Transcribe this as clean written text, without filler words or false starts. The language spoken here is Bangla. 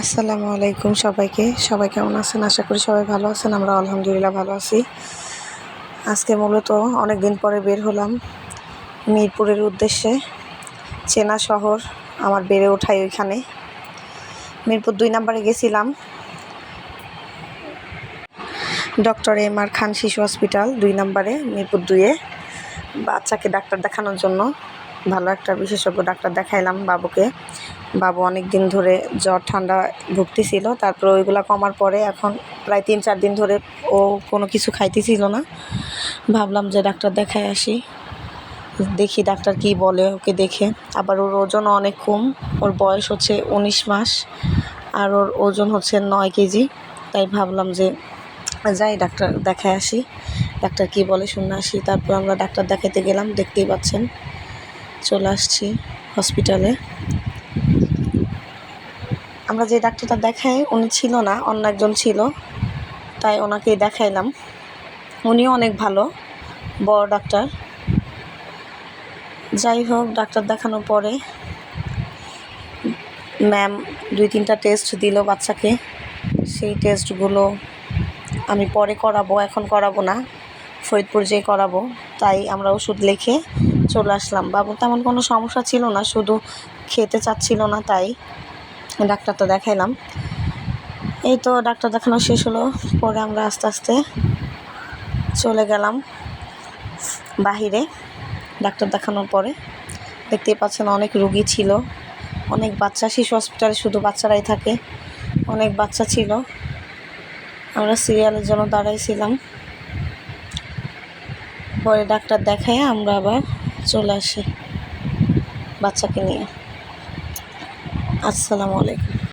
আসসালামু আলাইকুম সবাই কেমন আছেন? আশা করি সবাই ভালো আছেন। আমরা আলহামদুলিল্লাহ ভালো আছি। আজকে মূলত অনেক দিন পরে বের হলাম মিরপুরের উদ্দেশ্যে। চেনা শহর, আমার বেড়ে ওঠাই ওইখানে। মিরপুর 2 নম্বরে গেছিলাম ডক্টর এম.আর. খান শিশু হসপিটাল 2 নম্বরে, মিরপুর 2-এ বাচ্চাকে ডাক্তার দেখানোর জন্য। ভালো একটা বিশেষজ্ঞ ডাক্তার দেখাইলাম বাবুকে। বাবু অনেক দিন ধরে জ্বর ঠান্ডা ভুগতেছিল, তারপর ওইগুলো কমার পরে এখন প্রায় 3-4 দিন ধরে ও কোনো কিছু খাইতেছিল না। ভাবলাম যে ডাক্তার দেখাই আসি, দেখি ডাক্তার কি বলে ওকে দেখে। আবার ওর ওজন অনেক কম, ওর বয়স হচ্ছে 19 মাস আর ওর ওজন হচ্ছে 9 কেজি। তাই ভাবলাম যে যাই ডাক্তার দেখায় আসি, ডাক্তার কি বলে শুনে আসি। তারপর আমরা ডাক্তার দেখাইতে গেলাম, দেখতেই পাচ্ছেন চলে আসছি হসপিটালে। আমরা যে ডাক্তারটা দেখাই উনি ছিল না, অন্য একজন ছিল, তাই ওনাকেই দেখাইলাম। উনিও অনেক ভালো, বড় ডাক্তার। যাই হোক, ডাক্তার দেখানোর পরে ম্যাম 2-3টা টেস্ট দিল বাচ্চাকে। সেই টেস্টগুলো আমি পরে করাবো, এখন করাবো না, ফরিদপুর যেয়ে করাবো। তাই আমরা ওষুধ লিখে চলে আসলাম। বাবুর তেমন কোনো সমস্যা ছিল না, শুধু খেতে চাচ্ছিল না, তাই ডাক্তারটা দেখাইলাম। এই তো ডাক্তার দেখানো শেষ হলো, পরে আমরা আস্তে আস্তে চলে গেলাম বাহিরে। ডাক্তার দেখানোর পরে দেখতেই পাচ্ছেন অনেক রুগী ছিল, অনেক বাচ্চা। শিশু হসপিটালে শুধু বাচ্চারাই থাকে, অনেক বাচ্চা ছিল। আমরা সিরিয়ালের জন্য দাঁড়াইছিলাম। পরে ডাক্তার দেখায় আমরা আবার চলে আসি বাচ্চাকে নিয়ে। আসসালামু আলাইকুম।